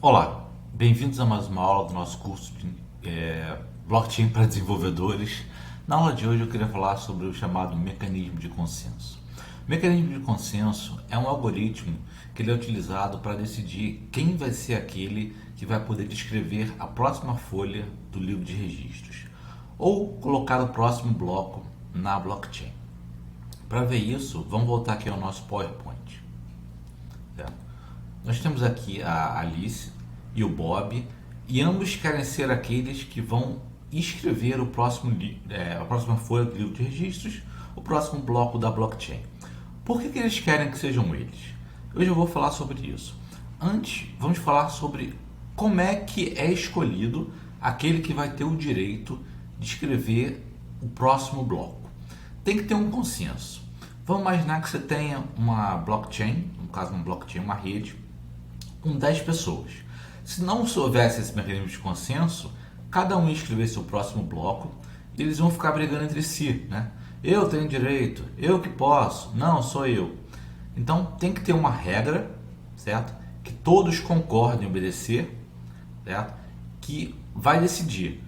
Olá, bem-vindos a mais uma aula do nosso curso de Blockchain para desenvolvedores. Na aula de hoje eu queria falar sobre o chamado mecanismo de consenso. O mecanismo de consenso é um algoritmo que ele é utilizado para decidir quem vai ser aquele que vai poder descrever a próxima folha do livro de registros ou colocar o próximo bloco na blockchain. Para ver isso, vamos voltar aqui ao nosso PowerPoint. Certo? Nós temos aqui a Alice e o Bob, e ambos querem ser aqueles que vão escrever a próxima folha do livro de registros, o próximo bloco da blockchain. Por que eles querem que sejam eles? Hoje eu vou falar sobre isso. Antes, vamos falar sobre como é que é escolhido aquele que vai ter o direito de escrever o próximo bloco. Tem que ter um consenso. Vamos imaginar que você tenha uma blockchain, no caso uma blockchain, uma rede, com 10 pessoas. Se não houvesse esse mecanismo de consenso, cada um ia escrever seu próximo bloco e eles vão ficar brigando entre si, né? Eu tenho direito, eu que posso, não, sou eu. Então tem que ter uma regra, certo? Que todos concordem em obedecer, certo? Que vai decidir,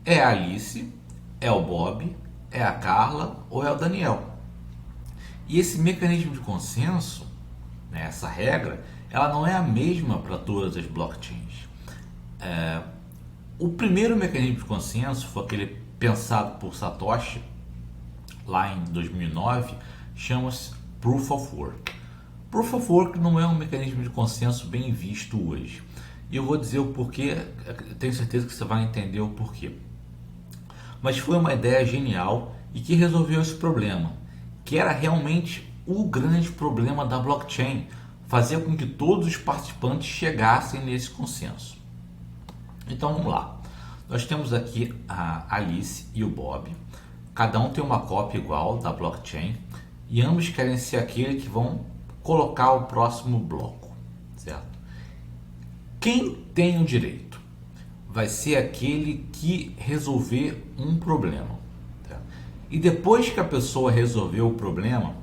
é a Alice, é o Bob, é a Carla ou é o Daniel. E esse mecanismo de consenso, né, essa regra, ela não é a mesma para todas as blockchains. O primeiro mecanismo de consenso foi aquele pensado por Satoshi lá em 2009, chama-se Proof of Work. Proof of Work não é um mecanismo de consenso bem visto hoje. E eu vou dizer o porquê, tenho certeza que você vai entender o porquê. Mas foi uma ideia genial e que resolveu esse problema, que era realmente o grande problema da blockchain, fazer com que todos os participantes chegassem nesse consenso. Então vamos lá. Nós temos aqui a Alice e o Bob. Cada um tem uma cópia igual da blockchain e ambos querem ser aquele que vão colocar o próximo bloco, certo? Quem tem o direito vai ser aquele que resolver um problema, certo? E depois que a pessoa resolveu o problema,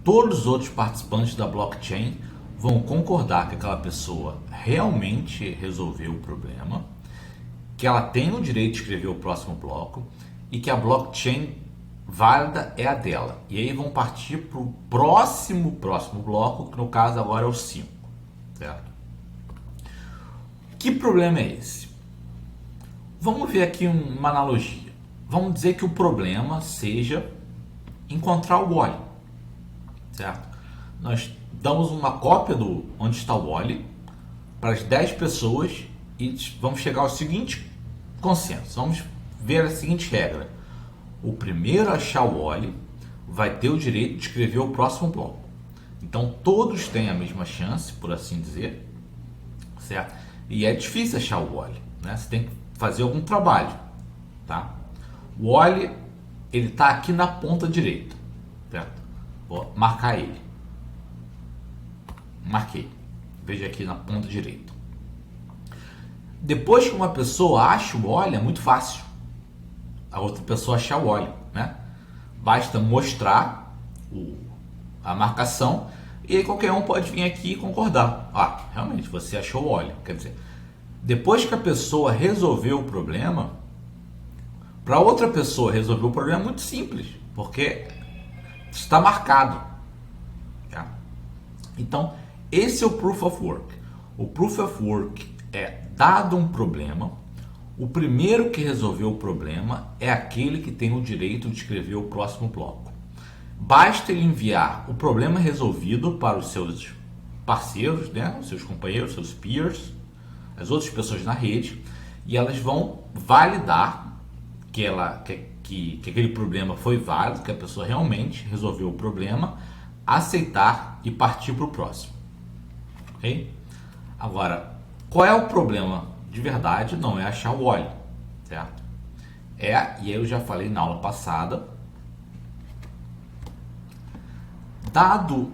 todos os outros participantes da blockchain vão concordar que aquela pessoa realmente resolveu o problema, que ela tem o direito de escrever o próximo bloco e que a blockchain válida é a dela. E aí vão partir para o próximo bloco, que no caso agora é o 5. Certo? Que problema é esse? Vamos ver aqui uma analogia. Vamos dizer que o problema seja encontrar o Wally. Certo? Nós damos uma cópia do onde está o Wally para as 10 pessoas e vamos chegar ao seguinte consenso. Vamos ver a seguinte regra. O primeiro a achar o Wally vai ter o direito de escrever o próximo bloco. Então todos têm a mesma chance, por assim dizer, certo? E é difícil achar o Wally, né? Você tem que fazer algum trabalho, tá? O Wally, ele está aqui na ponta direita, certo? Vou marcar ele. Marquei. Veja aqui na ponta direita. Depois que uma pessoa acha o Wally, é muito fácil a outra pessoa achar o Wally, né? Basta mostrar a marcação e aí qualquer um pode vir aqui e concordar. Ah, realmente, você achou o Wally. Quer dizer, depois que a pessoa resolveu o problema, para outra pessoa resolver o problema é muito simples, porque está marcado. Tá? Então, esse é o Proof of Work. O Proof of Work é, dado um problema, o primeiro que resolveu o problema é aquele que tem o direito de escrever o próximo bloco. Basta ele enviar o problema resolvido para os seus parceiros, né? Os seus companheiros, seus peers, as outras pessoas na rede, e elas vão validar que aquele problema foi válido, que a pessoa realmente resolveu o problema, aceitar e partir para o próximo. Ok? Agora, qual é o problema de verdade? Não é achar o Wally, certo? E eu já falei na aula passada, dado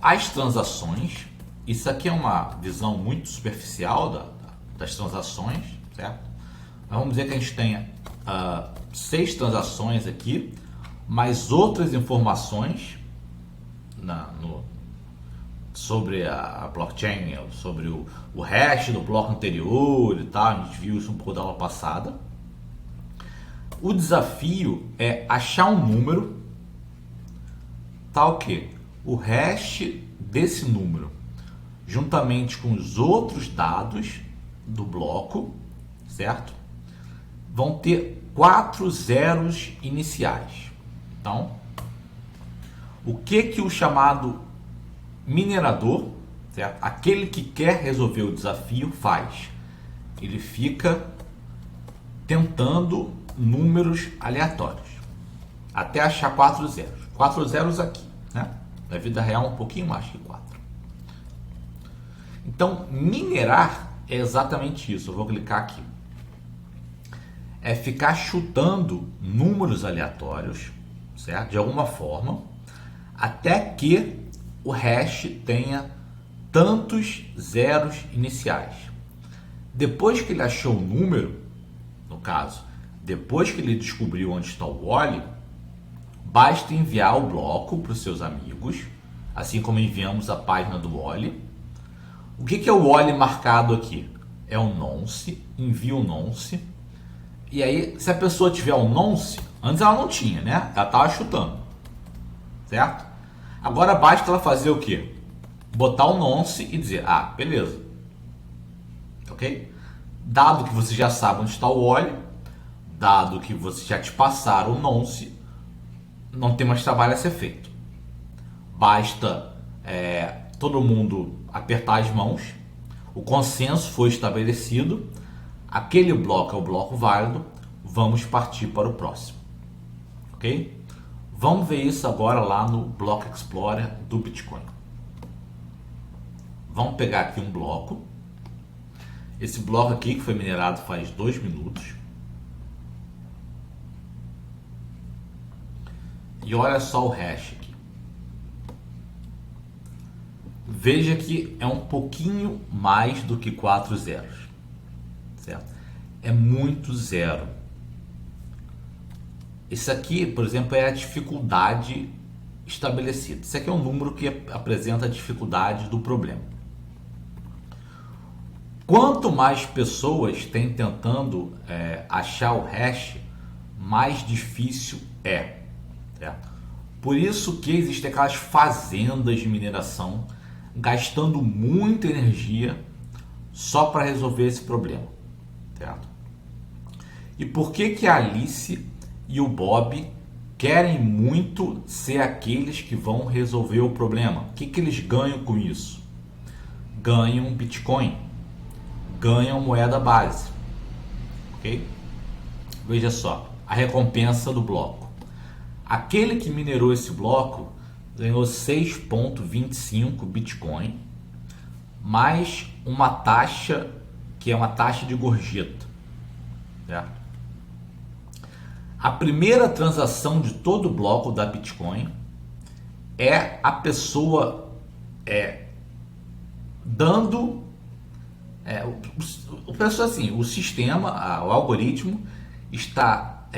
as transações, isso aqui é uma visão muito superficial das transações, certo? Mas vamos dizer que a gente tenha 6 transações aqui, mais outras informações sobre a blockchain, sobre o hash do bloco anterior e tal, a gente viu isso um pouco da aula passada. O desafio é achar um número tal que o hash desse número, juntamente com os outros dados do bloco, certo? Vão ter 4 zeros iniciais. Então, o que o chamado minerador, certo? Aquele que quer resolver o desafio, faz? Ele fica tentando números aleatórios até achar 4 zeros. 4 zeros aqui, né? Na vida real, um pouquinho mais que 4. Então, minerar é exatamente isso. Eu vou clicar aqui. É ficar chutando números aleatórios, certo? De alguma forma, até que o hash tenha tantos zeros iniciais. Depois que ele achou o número, no caso, depois que ele descobriu onde está o Wally, basta enviar o bloco para os seus amigos, assim como enviamos a página do Wally. O que é o Wally marcado aqui? É o nonce, envia o nonce. E aí, se a pessoa tiver um nonce, antes ela não tinha, né? Ela estava chutando, certo? Agora basta ela fazer o quê? Botar o nonce e dizer, ah, beleza. Ok? Dado que você já sabe onde está o Wally, dado que você já te passaram o nonce, não tem mais trabalho a ser feito. Basta todo mundo apertar as mãos, o consenso foi estabelecido, aquele bloco é o bloco válido, vamos partir para o próximo. Ok? Vamos ver isso agora lá no Block Explorer do Bitcoin. Vamos pegar aqui um bloco. Esse bloco aqui que foi minerado faz 2 minutos. E olha só o hash aqui. Veja que é um pouquinho mais do que 4 zeros. Certo? É muito zero. Esse aqui, por exemplo, é a dificuldade estabelecida. Esse aqui é um número que apresenta a dificuldade do problema. Quanto mais pessoas tem tentando achar o hash, mais difícil é. Certo? Por isso que existem aquelas fazendas de mineração gastando muita energia só para resolver esse problema. Certo? E por que a Alice e o Bob querem muito ser aqueles que vão resolver o problema? O que eles ganham com isso? Ganham Bitcoin, ganham moeda base. Ok? Veja só, a recompensa do bloco. Aquele que minerou esse bloco ganhou 6,25 Bitcoin, mais uma taxa que é uma taxa de gorjeta. Certo? A primeira transação de todo o bloco da Bitcoin é a pessoa dando o sistema, o algoritmo está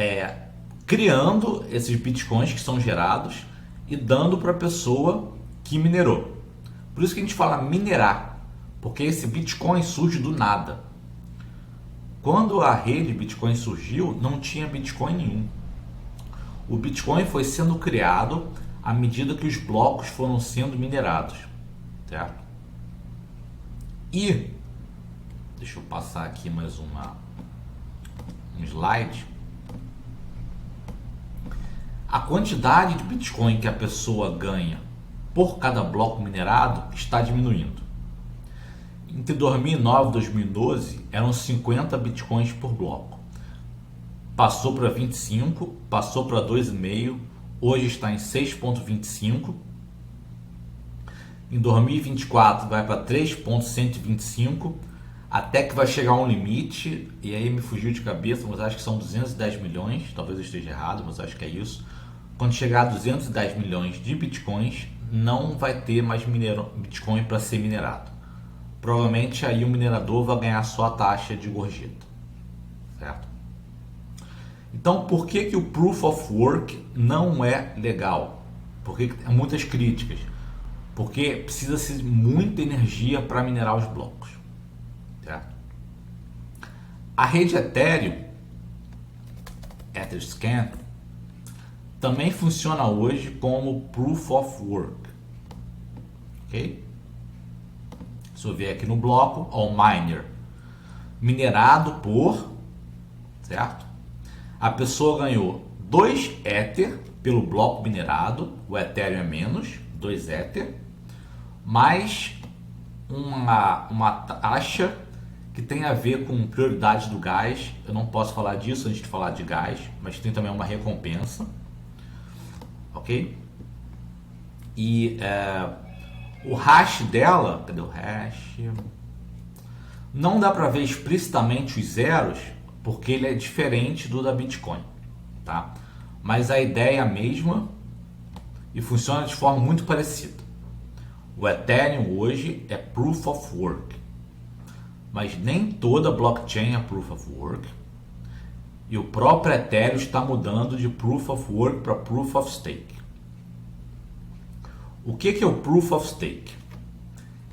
criando esses bitcoins que são gerados e dando para a pessoa que minerou. Por isso que a gente fala minerar, porque esse bitcoin surge do nada. Quando a rede Bitcoin surgiu, não tinha Bitcoin nenhum. O Bitcoin foi sendo criado à medida que os blocos foram sendo minerados. Certo? E, deixa eu passar aqui mais um slide. A quantidade de Bitcoin que a pessoa ganha por cada bloco minerado está diminuindo. Entre 2009 e 2012 eram 50 bitcoins por bloco. Passou para 25, passou para 2,5, hoje está em 6,25. Em 2024 vai para 3,125, até que vai chegar a um limite, e aí me fugiu de cabeça, mas acho que são 210 milhões, talvez eu esteja errado, mas acho que é isso. Quando chegar a 210 milhões de bitcoins, não vai ter mais Bitcoin para ser minerado. Provavelmente aí o minerador vai ganhar só a taxa de gorjeta. Certo? Então, por que o Proof of Work não é legal? Porque há muitas críticas. porque precisa-se muita energia para minerar os blocos. Certo? A rede Ethereum, Etherscan, também funciona hoje como Proof of Work. Ok? Se eu vier aqui no bloco, o miner minerado por, certo? A pessoa ganhou 2 Ether pelo bloco minerado, o Ethereum é menos, 2 Ether, mais uma taxa que tem a ver com prioridade do gás. Eu não posso falar disso antes de falar de gás, mas tem também uma recompensa, ok? E o hash dela, cadê o hash? Não dá para ver explicitamente os zeros, porque ele é diferente do da Bitcoin, tá? Mas a ideia é a mesma e funciona de forma muito parecida. O Ethereum hoje é Proof of Work, mas nem toda blockchain é Proof of Work, e o próprio Ethereum está mudando de Proof of Work para Proof of Stake. O que é o Proof of Stake?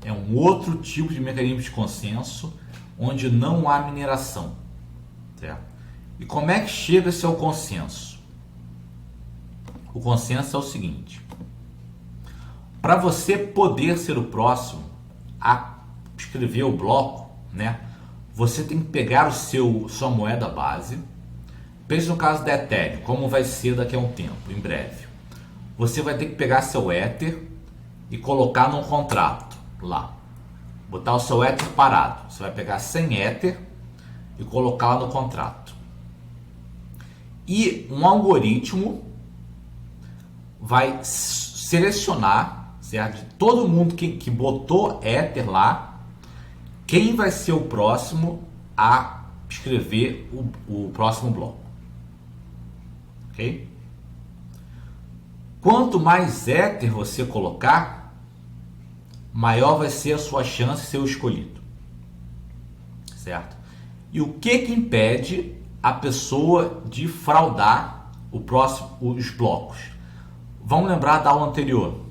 É um outro tipo de mecanismo de consenso onde não há mineração, certo? E como é que chega-se ao consenso? O consenso é o seguinte: para você poder ser o próximo a escrever o bloco, né, você tem que pegar sua moeda base. Pense no caso da Ethereum, como vai ser daqui a um tempo, em breve. Você vai ter que pegar seu Ether e colocar num contrato lá. Botar o seu Ether parado. Você vai pegar 100 Ether e colocar no contrato. E um algoritmo vai selecionar, certo, de todo mundo que botou Ether lá, quem vai ser o próximo a escrever o próximo bloco. Ok? Quanto mais Ether você colocar, maior vai ser a sua chance de ser o escolhido. Certo? E o que impede a pessoa de fraudar os blocos? Vamos lembrar da aula anterior.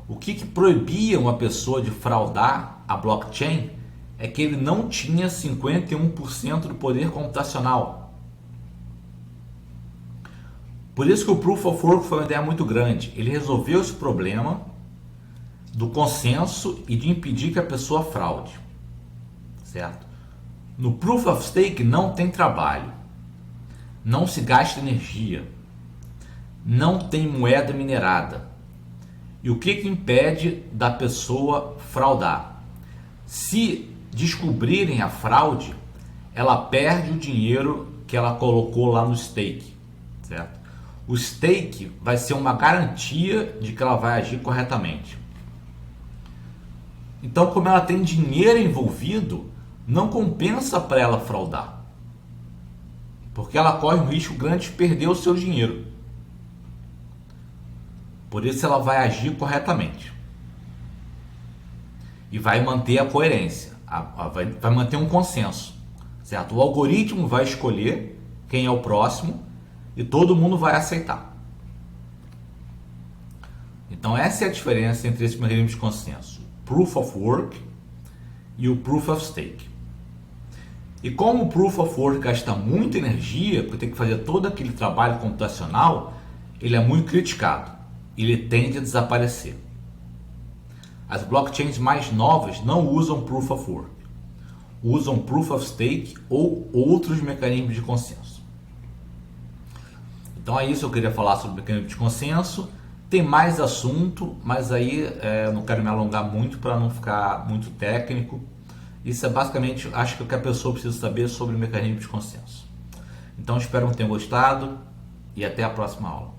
O que proibia uma pessoa de fraudar a blockchain é que ele não tinha 51% do poder computacional. Por isso que o Proof of Work foi uma ideia muito grande. Ele resolveu esse problema do consenso e de impedir que a pessoa fraude. Certo? No Proof of Stake não tem trabalho, não se gasta energia, não tem moeda minerada. E o que impede da pessoa fraudar? Se descobrirem a fraude, ela perde o dinheiro que ela colocou lá no stake, certo? O stake vai ser uma garantia de que ela vai agir corretamente. Então, como ela tem dinheiro envolvido, não compensa para ela fraudar, porque ela corre um risco grande de perder o seu dinheiro. Por isso ela vai agir corretamente e vai manter a coerência, vai manter um consenso, certo? O algoritmo vai escolher quem é o próximo e todo mundo vai aceitar. Então essa é a diferença entre esse mecanismo de consenso, Proof of Work e o Proof of Stake. E como o Proof of Work gasta muita energia, porque tem que fazer todo aquele trabalho computacional, ele é muito criticado. Ele tende a desaparecer. As blockchains mais novas não usam Proof of Work, usam Proof of Stake ou outros mecanismos de consenso. Então é isso que eu queria falar sobre o mecanismo de consenso. Tem mais assunto, mas aí não quero me alongar muito para não ficar muito técnico. Isso é basicamente, acho que o que a pessoa precisa saber sobre o mecanismo de consenso. Então espero que tenham gostado e até a próxima aula.